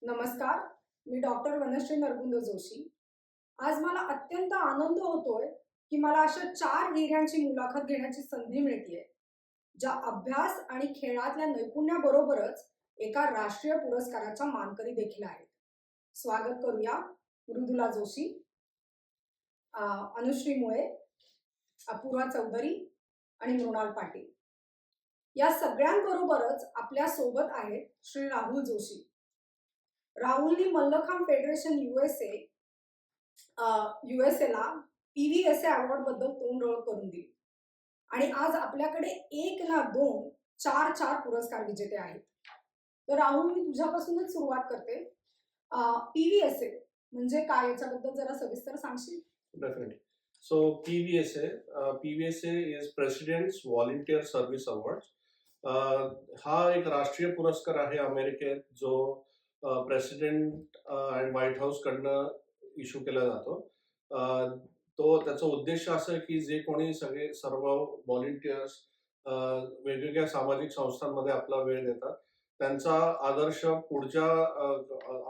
नमस्कार, मी डॉक्टर वनश्री नरगुंद जोशी. आज मला अत्यंत आनंद होतोय की मला अशा 4 हिऱ्यांची मुलाखत घेण्याची संधी मिळतेय, ज्या अभ्यास आणि खेळातल्या नैपुण्याबरोबरच एका राष्ट्रीय पुरस्काराच्या मानकरी देखील आहेत. स्वागत करूया मृदुला जोशी, अनुश्री मुळे, अपूर्वा चौधरी आणि मृणाल पाटील. या सगळ्यांबरोबरच आपल्या सोबत आहेत श्री राहुल जोशी. राहुलनी मल्लखांब फेडरेशन USA ला PVSA अवॉर्ड बद्दल तोंडओळख करून दिली आणि आज आपल्याकडे 1 ना 2 4 पुरस्कार विजेते आहेत. तर राहुल, मी तुझ्यापासूनच सुरुवात करते. PVSA म्हणजे काय, याच्याबद्दल जरा सविस्तर सांगशील? Definitely. So PVSA is President's Volunteer Service Awards. हा एक राष्ट्रीय पुरस्कार आहे अमेरिकेत, जो प्रेसिडेंट आणि व्हाईट हाऊस कडनं इश्यू केला जातो. तो त्याचा उद्देश असं आहे की जे कोणी सर्व व्हॉलंटियर्स वेगवेगळ्या सामाजिक संस्थांमध्ये आपला वेळ देतात, त्यांचा आदर्श पुढच्या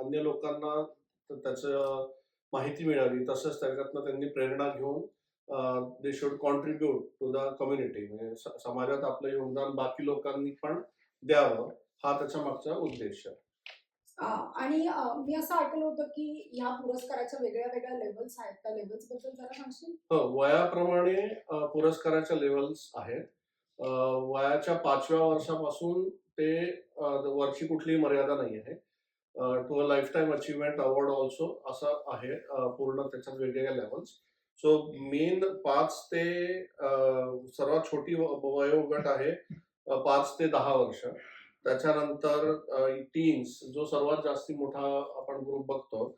अन्य लोकांना त्याचं माहिती मिळावी, तसंच त्याच्यातनं त्यांनी प्रेरणा घेऊन they should contribute to the community, म्हणजे समाजात आपलं योगदान बाकी लोकांनी पण द्यावं, हा त्याच्या मागचा उद्देश आहे. आणि मी असं ऐकलं होतं की या पुरस्काराच्या वेगळ्या वेगळ्या लेव्हल्स आहेत. त्या लेव्हल्स बद्दल जरा सांगशील? हो, वयाप्रमाणे पुरस्काराच्या लेव्हल्स आहेत. वयाच्या 5व्या वर्षापासून ते वरची कुठलीही मर्यादा नाही आहे. To a lifetime achievement award also असं आहे. पूर्ण त्याच्यात वेगवेगळ्या लेव्हल्स. सो मेन 5 ते सर्वात छोटी वयोगट आहे 5 ते 10 वर्ष. त्याच्यानंतर टीन्स, जो सर्वात जास्ती मोठा आपण ग्रुप बघतो,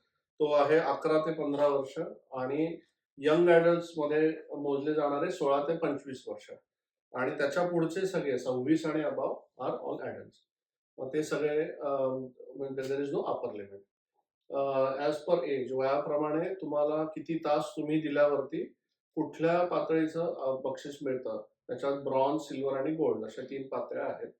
तो आहे 11 ते 15 वर्ष. आणि यंग ऍडल्ट्स मध्ये मोजले जाणारे 16 ते 25 वर्ष. आणि त्याच्या पुढचे सगळे 26 आणि अबाव आर ऑल ऍडल्ट्स. मग ते सगळे there is no upper limit. As per age, वयाप्रमाणे तुम्हाला किती तास तुम्ही दिल्यावरती कुठल्या पातळीचं बक्षीस मिळतं. त्याच्यात ब्रॉन्झ, सिल्वर आणि गोल्ड अशा 3 पातळ्या आहेत.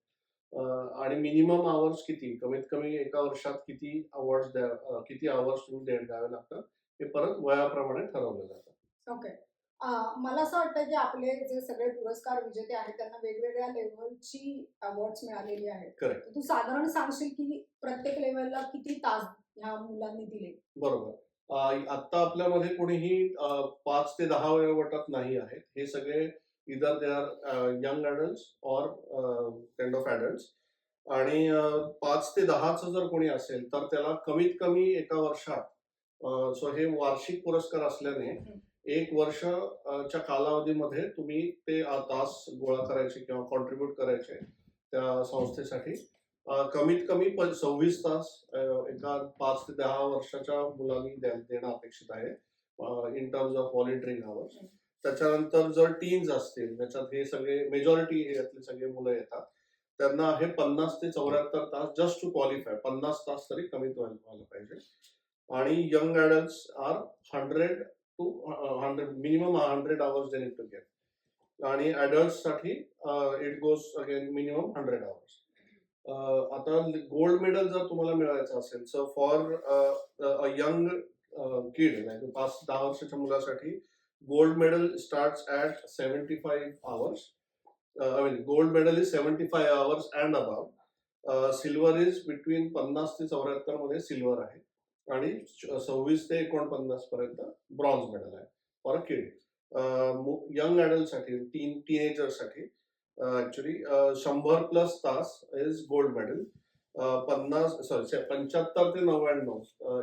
आणि मिनिमम आवर्स किती, कमीत कमी एका वर्षात किती आवर्स तुम्ही द्यावे लागतात, हे परत वयाप्रमाणे ठरवलं जातं. ओके. मला असं वाटतं की आपले जे सगळे पुरस्कार विजेते आहेत त्यांना वेगवेगळ्या लेव्हलची अवॉर्ड्स मिळालेली आहेत. करेक्ट. तू साधारण सांगशील की प्रत्येक लेव्हलला किती तास ह्या मुलांनी दिले? बरोबर. आता आपल्यामध्ये कोणीही 5 ते 10 वयोगटात नाही आहेत. हे सगळे either they are young adults or kind of adults. आणि 5 ते 10चं जर कोणी असेल तर त्याला कमीत कमी एका वर्षात, सो हे वार्षिक पुरस्कार असल्याने 1 वर्षच्या कालावधीमध्ये तुम्ही ते तास गोळा करायचे किंवा कॉन्ट्रीब्यूट करायचे त्या संस्थेसाठी. कमीत कमी 26 तास एका 5 ते 10 वर्षाच्या मुलांनी देणं अपेक्षित आहे in terms of volunteering hours. त्याच्यानंतर जर टीन्स असतील, त्याच्यात हे सगळे मेजॉरिटी यातले सगळे मुलं येतात, त्यांना हे 50 ते 74 तास जस्ट टू क्वालिफाय, 50 तास तरी कमीत व्हायला पाहिजे. आणि young adults are 100 to 100, minimum 100 hours they need to get. आणि ॲडल्ट्ससाठी it goes again minimum 100 hours. आता गोल्ड मेडल जर तुम्हाला मिळवायचं असेल, so for a young kid, 5 ते 10 वर्षाच्या मुलासाठी gold medal starts at 75 hours. Gold medal is 75 hours and above. Silver is between 50 ते 74 मध्ये सिल्वर आहे. आणि 26 ते 49 पर्यंत ब्रॉन्झ मेडल आहे फॉर अ किड. यंग ॲडल्टसाठी, टीनेजर्ससाठी ऍक्च्युली 100+ तास इज गोल्ड मेडल. 75 ते 99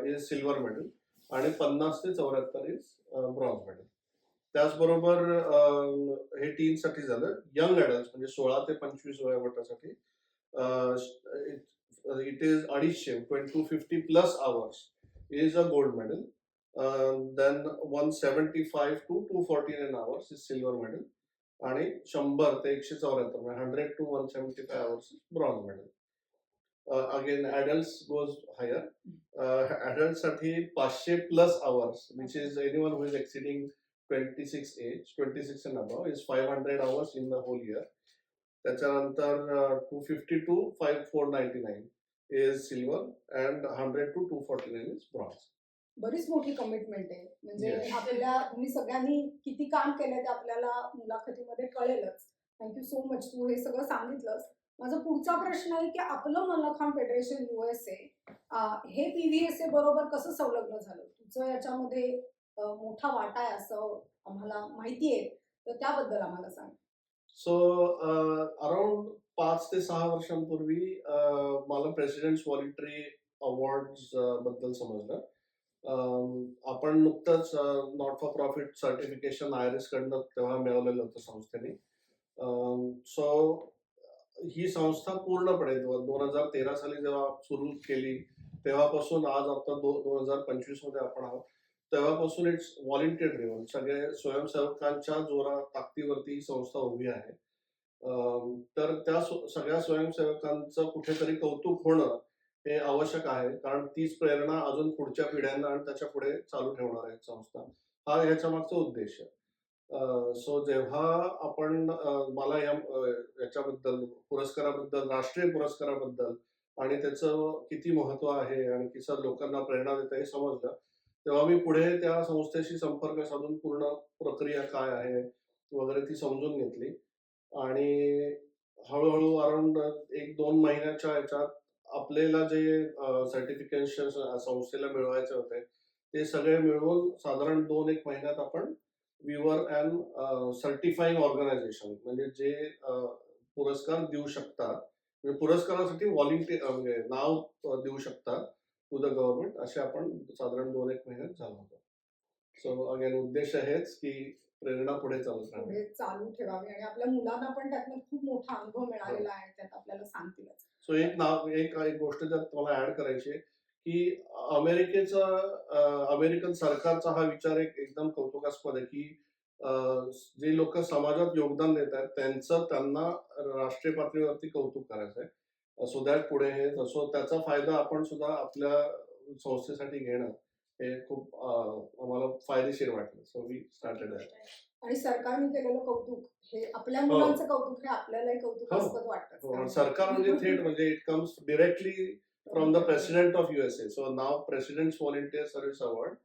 इज सिल्वर मेडल. आणि 50 ते 74 इज ब्रॉन्झ मेडल. त्याचबरोबर हे टीनसाठी झालं. यंग ॲडल्ट म्हणजे 16 ते 25 वयोगटासाठी it is 250+ hours is a gold medal. Then 175 to 249 hours is silver medal. आणि 100 ते 174 म्हणजे 100 to 175 hours is bronze medal. Again adults goes higher. ॲडल्टसाठी 500+ hours, which is anyone who is exceeding 26 and above, is 500 hours in the whole year. त्याच्यानंतर 250 to 499 is silver and 100 to 249 is bronze. बरीच मोठी commitment आहे. म्हणजे Yes. तुम्ही सगळ्यांनी किती काम केलंय ते आपल्याला मुलाखतीमध्ये कळेलच. थँक्यू सो मच, तू हे सगळं सांगितलंस. माझा पुढचा प्रश्न आहे की आपलं मल्लखांब फेडरेशन USA हे PVSA बरोबर कसं संलग्न झालं? तुझं याच्यामध्ये मोठा वाटा आहे असं आम्हाला माहिती आहे, तर त्याबद्दल आम्हाला सांग. सो अराउंड 5 ते 6 वर्षांपूर्वी मला प्रेसिडेंट्स व्हॉलंटरी अवॉर्ड्स बद्दल समजलं. आपण नुकतंच not for profit certification IRS कडनं तेव्हा मिळवलेलं होतं संस्थेने. सो ही संस्था पूर्णपणे 2013 साली जेव्हा सुरू केली तेव्हापासून आज आता 2025 मध्ये आपण आहोत, तेव्हापासून इट्स व्हॉलंटियर ड्रिव्हन. सगळे स्वयंसेवकांच्या ताकदीवरती ही संस्था उभी आहे. तर त्या सगळ्या स्वयंसेवकांचं कुठेतरी कौतुक होणं हे आवश्यक आहे, कारण तीच प्रेरणा अजून पुढच्या पिढ्यांना आणि त्याच्या पुढे चालू ठेवणार आहे संस्था. हा ह्याच्या मागचा उद्देश आहे. सो जेव्हा आपण मला याच्याबद्दल पुरस्काराबद्दल, राष्ट्रीय पुरस्काराबद्दल आणि त्याचं किती महत्व आहे आणि कसं लोकांना प्रेरणा देतं हे समजलं, तेव्हा मी पुढे त्या संस्थेशी संपर्क साधून पूर्ण प्रक्रिया काय आहे वगैरे ती समजून घेतली. आणि हळूहळू अराउंड 1-2 महिन्याच्या ह्याच्यात आपल्याला जे सर्टिफिकेशन संस्थेला मिळवायचे होते ते सगळे मिळवून साधारण 2-1 महिन्यात आपण वी वर अॅन सर्टिफाईंग ऑर्गनायझेशन, म्हणजे जे पुरस्कार देऊ शकतात, म्हणजे पुरस्कारासाठी व्हॉलंटियर म्हणजे नाव देऊ शकतात टू द गव्हर्नमेंट, असे आपण साधारण 2-1 महिन्यात झालो होतो. सो अगेन उद्देश हेच की प्रेरणा पुढे चालू राहणे. पुढे चालू ठेवावी आणि आपल्या मुलांना पण त्यातनं खूप मोठा अनुभव मिळालेला आहे, त्यात आपल्याला सांगतीलच. सो एक गोष्ट ज्यात मला ऍड करायची आहे की अमेरिकन सरकारचा हा विचार एकदम कौतुकास्पद आहे की जे लोक समाजात योगदान देत आहेत त्यांचं त्यांना राष्ट्रीय पातळीवरती कौतुक करायचं आहे. सो दॅट पुढे हे सो त्याचा फायदा आपण सुद्धा आपल्या संस्थेसाठी घेणं हे खूप आम्हाला फायदेशीर वाटलं. So we started that. आणि सरकारने केलेलं कौतुक हे आपल्या मुलांचं कौतुक हे आपल्यालाही कौतुकास्पद वाटतं. सरकार म्हणजे थेट म्हणजे it comes directly from the president of USA. So now President's Volunteer Service Award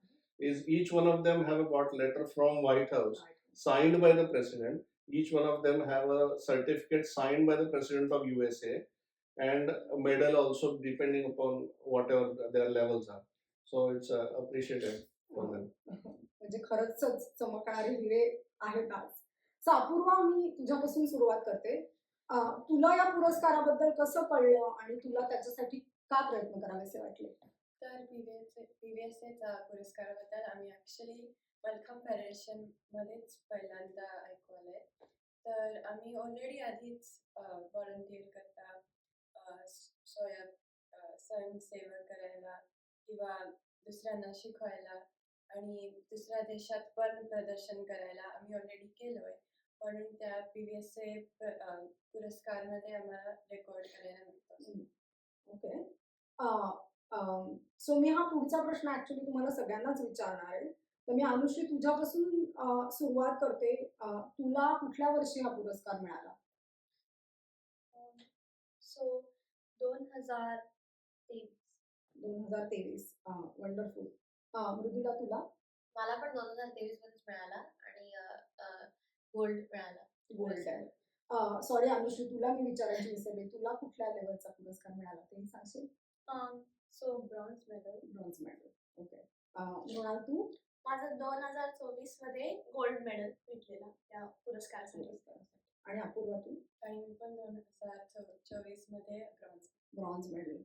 is each one of them have got letter from White House signed by the president. Each one of them have a certificate signed by the president of USA and a medal also depending upon whatever their levels are. So it's appreciated for them. म्हणजे खरंच चमकणारे हिरे आहेत आज. So Apurva, मी तुझ्यापासून सुरुवात करते. तुला या पुरस्काराबद्दल कसं कळलं आणि तुला त्याच्यासाठी का प्रयत्न करावेसे वाटले? तर PVSAचा पुरस्काराबद्दल आम्ही ॲक्च्युली मल्लखांब फेडरेशन मध्येच पहिल्यांदा ऐकू आलंय. तर आम्ही ऑलरेडी आधीच व्हॉलंटियर करता स्वयंसेवा करायला किंवा दुसऱ्यांना शिकवायला आणि दुसऱ्या देशात पण प्रदर्शन करायला आम्ही ऑलरेडी केलोय. म्हणून त्या PVSA पुरस्कारमध्ये आम्हाला रेकॉर्ड करायला मिळतं. ओके. सो मी हा पुढचा प्रश्न ऍक्च्युली तुम्हाला सगळ्यांनाच विचारणार आहे. तर मी अनुश्री तुझ्यापासून सुरुवात करते. तुला कुठल्या वर्षी हा पुरस्कार मिळाला? सो 2023. 2023. वंडरफुल. मृदुला, तुला? मला पण 2023 मध्येच मिळाला आणि गोल्ड मिळाला. गोल्ड आहे. सॉरी अनुश्री, तुला मी विचारायची विसरले, तुला कुठल्या लेवलचा पुरस्कार मिळाला ते सांगशील? So bronze medal. Bronze medal. Okay. Mrinal, तू? माझं 2024 मध्ये गोल्ड मेडल भेटलेला त्या पुरस्कारासाठी. आणि अपूर्वा, तू? आणि मी पण 2024 मध्ये ब्रॉन्झ मेडल.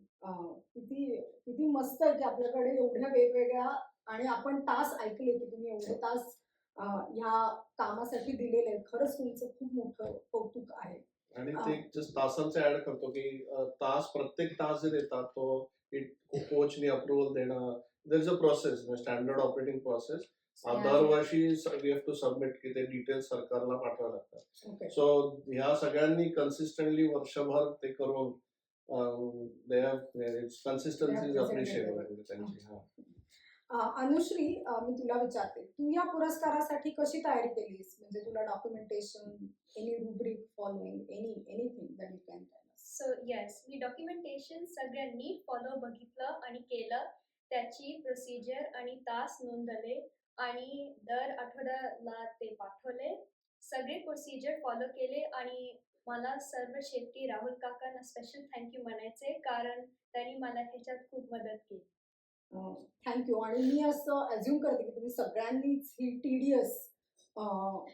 किती मस्त आहे की आपल्याकडे एवढ्या वेगवेगळ्या आणि आपण तास ऐकले की तुम्ही एवढे तास ह्या कामासाठी दिलेले आहेत. खरंच तुमचं खूप मोठं कौतुक आहे. आणि ते जस्ट तासांचे ऍड करतो की प्रत्येक तास जे देतात तो कोचने अप्रुव्हल देणं, there is a process, standard operating process. दरवर्षी वी हॅव टू सबमिट की ते डिटेल्स सरकारला पाठवावे लागतात. सो ह्या सगळ्यांनी कन्सिस्टंटली वर्षभर ते करून they have consistency is appreciable त्यांची. अनुश्री, मी तुला विचारते, तू या पुरस्कारासाठी कशी तयारी केलीस? म्हणजे तुला documentation, any rubric following, anything that you can tell us? So yes, me documentation सगळं नीट फॉलो बघितलं आणि केलं. त्याची प्रोसिजर आणि तास नोंदवले आणि दर आठवड्याला ते पाठवले. सगळे प्रोसिजर फॉलो केले आणि मला सर्व शेवटी राहुल काकांना स्पेशल थँक यू म्हणायचे, कारण त्यांनी मला ह्याच्यात खूप मदत केली. थँक्यू. आणि मी असं अज्युम करते की तुम्ही सगळ्यांनीच ही टीडियस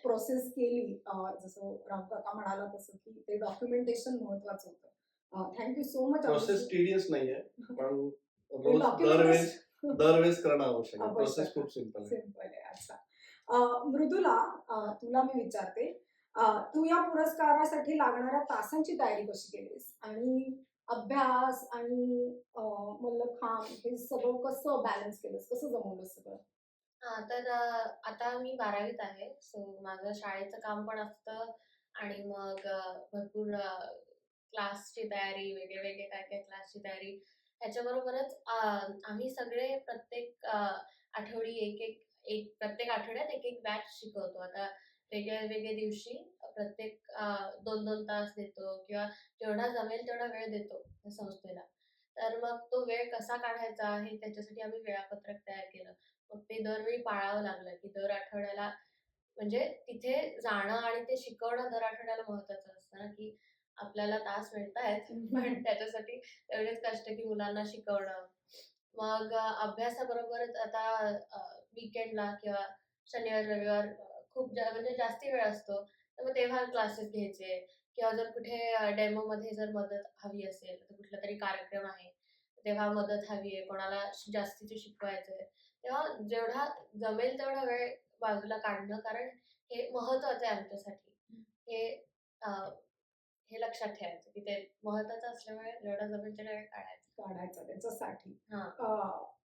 प्रोसेस केली. जसं राम काका म्हणाला तसं की ते डॉक्युमेंटेशन महत्वाचं होतं. Thank you so much. Process TDS नाहीये, पण ते रोज documentation दरवेळेस करणं आवश्यक आहे. आवश्यक प्रोसेस खूप सिंपल आहे. सिंपल आहे. अच्छा. मृदुला, तुला मी विचारते, तू या पुरस्कारासाठी लागणाऱ्या तासांची तयारी कशी केलीस? आणि अभ्यास आणि मल्लखांब हे सगळं कसं बॅलन्स केलंस? कसं जमवलंस सगळं? तर आता मी 12वीत आहे. सो माझं शाळेचं काम पण असतं आणि मग भरपूर क्लासची तयारी, वेगळे-वेगळे काय-काय क्लासची तयारी. ह्याच्याबरोबरच आम्ही सगळे प्रत्येक आठवडी प्रत्येक आठवड्यात एक बॅच शिकवतो. आता वेगळ्या-वेगळ्या दिवशी प्रत्येक 2-2 तास देतो किंवा जेवढा जमेल तेवढा वेळ देतो त्या संस्थेला. तर मग तो वेळ कसा काढायचा हे त्याच्यासाठी आम्ही वेळापत्रक तयार केलं. मग ते दरवेळी पाळावं लागलं, की दर आठवड्याला म्हणजे तिथे जाणं आणि ते शिकवणं दर आठवड्याला महत्त्वाचं असतं ना, की आपल्याला तास मिळतायत, पण त्याच्यासाठी तेवढेच कष्ट की मुलांना शिकवणं. मग अभ्यासाबरोबरच आता वीकेंडला किंवा शनिवार, रविवार म्हणजे जास्ती वेळ असतो. तर मग तेव्हा क्लासेस घ्यायचे किंवा जर कुठे डेमोमध्ये जर मदत हवी असेल, तर कुठलातरी कार्यक्रम आहे, तेव्हा मदत हवी आहे, कोणाला जास्तीचं शिकवायचंय, तेव्हा जेवढा जमेल तेवढा वेळ बाजूला काढणं, कारण हे महत्वाचं आहे आमच्यासाठी. हे अ, हे लक्षात ठेवायचं, की ते महत्वाचं असल्यामुळे जेवढा जमेल तेवढा वेळ काढायचा. काढायचा त्याच्यासाठी. हां.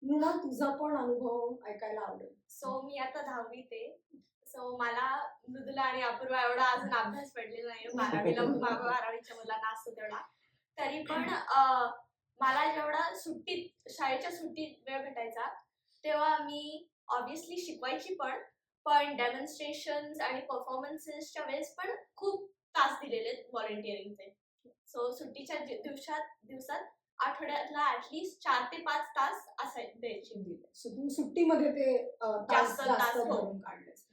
मृणाल, तुझा पण अनुभव ऐकायला आवडेल. सो मी आता 10वीत आहे. सो मला मृदुला आणि अपूर्वा एवढा अजून अभ्यास पडलेला नाहीये. 12वीच्या मुलांना असतो तेवढा. तरी पण मला जेवढा शाळेच्या सुट्टीत वेळ भेटायचा, तेव्हा मी ऑब्व्हियसली शिकवायची पण डेमॉन्स्ट्रेशन्स आणि परफॉर्मन्सेसच्या वेळेस पण खूप तास दिलेले व्हॉलंटिअरिंगचे. सो सुट्टीच्या दिवसात आठवड्यातला ॲटलीस्ट 4 ते 5 तास द्यायची. सो तू सुट्टीमध्ये ते तास जास्त जास्त तास, हो. भरून काढलेस.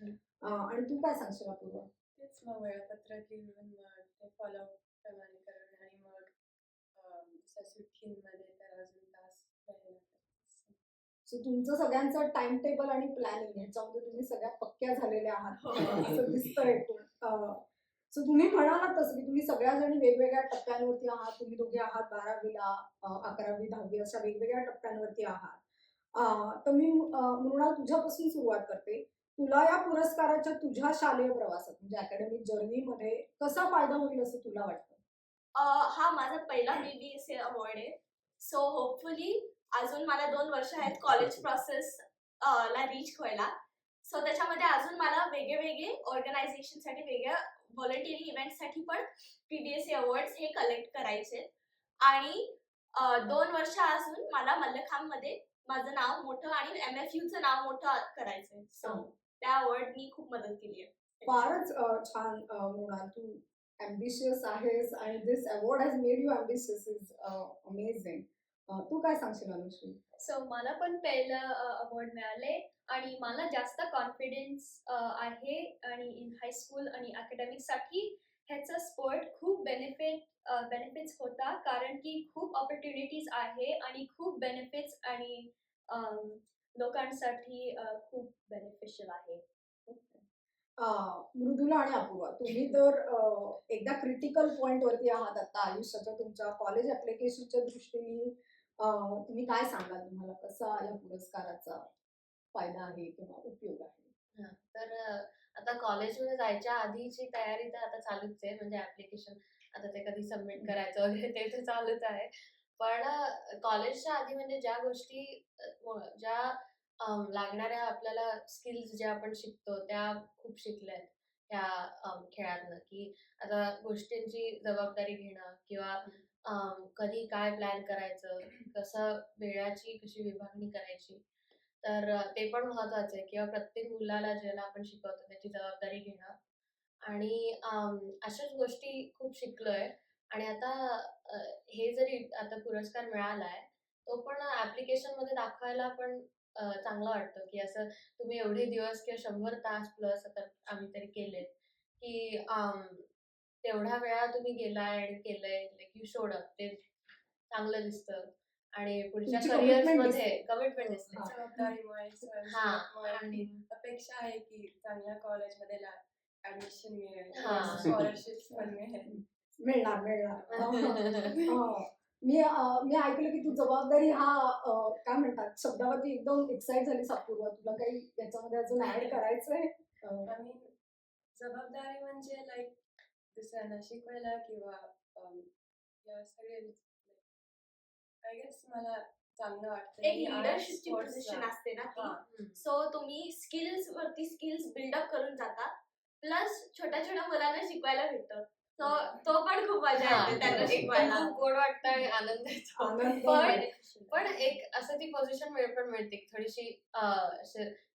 आणि तू काय सांगशील अपूर्वा? तेच मग वेळापत्रक लिहून मग ते फॉलो प्रमाणे करणं आणि मग अशा सुट्टींमध्ये तर अजून तास द्यायला लागतात. सो तुमचं सगळ्यांचं टाइम टेबल आणि प्लॅनिंग ह्याच्यामध्ये तुम्ही सगळ्या पक्क्या झालेल्या आहात हो. असं दिसतंय. सो तुम्ही म्हणालात तसं की तुम्ही सगळ्या जणी वेगवेगळ्या टप्प्यांवरती आहात. तुम्ही दोघे आहात 12वीला, 11वी, 10वी अशा वेगवेगळ्या टप्प्यांवरती आहात. तर मी मृणाल तुझ्यापासून सुरुवात करते. तुला या पुरस्काराच्या तुझ्या शालेय प्रवासात म्हणजे अकॅडमिक जर्नीमध्ये कसा फायदा होईल असं तुला वाटतं? हा माझा पहिला BBSA अवॉर्ड आहे. सो होपफुली अजून मला 2 वर्ष आहेत कॉलेज प्रोसेस ला रीच व्हायला. सो त्याच्यामध्ये अजून मला वेगळे ऑर्गनायझेशनसाठी वेगळ्या व्हॉलंटिअरिंग इव्हेंट्ससाठी पण PBSA अवॉर्ड्स हे कलेक्ट करायचे आणि 2 वर्ष अजून मला मल्लखांबमध्ये माझं नाव मोठं आणि MFUचं नाव मोठं करायचंय. सो त्या अवॉर्डनी खूप मदत केली आहे. फारच छान. मृणाल, तू अँबिशियस आहेस आणि this award has made you ambitious is amazing. तू काय सांगशील अनुश्री? सो मला पण पहिलं अवॉर्ड मिळाले आणि मला जास्त कॉन्फिडन्स आहे आणि इन हायस्कूल आणि अकॅडमिकसाठी ह्याचा स्पोर्ट खूप बेनिफिट्स होता, कारण की खूप ऑपॉर्च्युनिटीज आहे आणि खूप बेनिफिट्स आणि लोकांसाठी खूप बेनिफिशियल आहे. मृदुला आणि अपूर्वा, तुम्ही तर एकदा क्रिटिकल पॉइंट वरती आहात आता आयुष्याच्या. तुमच्या कॉलेज ऍप्लिकेशनच्या दृष्टीने तुम्ही काय सांगाल? तुम्हाला कसा या पुरस्काराचा फायदा आहे किंवा उपयोग आहे? हां. तर आता कॉलेजमध्ये जायच्या आधीची तयारी तर आता चालूच आहे. म्हणजे ॲप्लिकेशन आता ते कधी सबमिट करायचं वगैरे ते तर चालूच आहे. पण कॉलेजच्या आधी म्हणजे ज्या गोष्टी ज्या लागणाऱ्या आपल्याला स्किल्स ज्या आपण शिकतो त्या खूप शिकल्यात त्या खेळातनं, की आता गोष्टींची जबाबदारी घेणं किंवा कधी काय प्लॅन करायचं, कसं वेळाची कशी विभागणी करायची. तर ते पण महत्वाचं आहे किंवा प्रत्येक मुलाला ज्याला आपण शिकवतो त्याची जबाबदारी घेणं आणि अशाच गोष्टी खूप शिकलोय आणि आता हे जरी आता पुरस्कार मिळालाय तो पण ऍप्लिकेशन मध्ये दाखवायला पण चांगलं वाटतं की असं तुम्ही एवढे दिवस किंवा 100 तास प्लस आता आम्ही तरी केले की तेवढ्या वेळा तुम्ही गेलाय आणि केलंय लाईक यू शोड अप ते चांगलं दिसतं आणि पुढच्या तुमची करिअर्स commitment मध्ये दिसते. कमिटमेंट हो, दिसते हा. जबाबदारीमुळे हा स्वयंसेवकमुळे आणि अपेक्षा आहे की चांगल्या कॉलेजमध्ये ऍडमिशन मिळेल हा. स्कॉलरशिप पण मिळेल. मिळणार. मी ऐकलं की तू जबाबदारी हा काय म्हणतात शब्दावरती एकदम एक्साइट झाली अपूर्वा. तुला काही याच्यामध्ये अजून ऍड करायचंय? आम्ही जबाबदारी म्हणजे लाईक दुसऱ्यांना शिकवायला किंवा या सगळे आय गेस मला चांगलं वाटतं एक की आज लिडरशिपची sports पोझिशन ला- असते ना ती. हा. सो तुम्ही स्किल्स वरती स्किल्स बिल्डअप करून जाता प्लस छोट्या छोट्या मुलांना शिकवायला भेटतं तो पण खूप मजा हा. येते त्यांना एकदम शिकवायला. खूप गोड वाटतं आणि आनंद येतो आनंद पण एक असं ती पोझिशन पण मिळते थोडीशी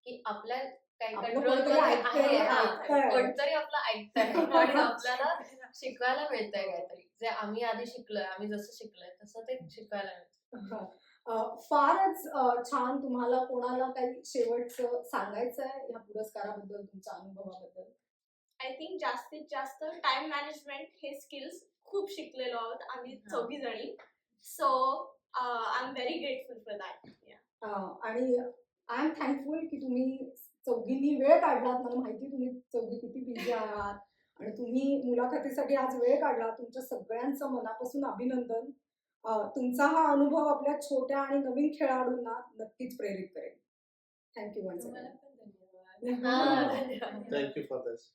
की आपल्या काही आपलं कंट्रोल कोणतरी ऐकतंय, ऐकतंय. कोणतरी आपलं ऐकतंय आणि आपल्याला शिकवायला मिळतंय काहीतरी जे आम्ही आधी शिकलोय आम्ही जसं शिकलोय तसं ते शिकवायला मिळतं. फारच छान. तुम्हाला कोणाला काही शेवटचं सांगायचं आहे या पुरस्काराबद्दल, तुमच्या अनुभवाबद्दल? आय थिंक जास्तीत जास्त टाइम मॅनेजमेंट हे स्किल्स खूप शिकलेलो आहोत आम्ही हा. 4 जणी. So I am very grateful for that. आणि आय एम थँकफुल की तुम्ही चौघींनी वेळ काढलात. मला माहिती तुम्ही चौघी किती बिझी आहात आणि तुम्ही मुलाखतीसाठी आज वेळ काढला. तुमच्या सगळ्यांचं मनापासून अभिनंदन. तुमचा हा अनुभव आपल्या छोट्या आणि नवीन खेळाडूंना नक्कीच प्रेरित करेल. थँक्यू वन्स तुम्हाला अगेन. पण धन्यवाद. धन्यवाद. Thank you for this.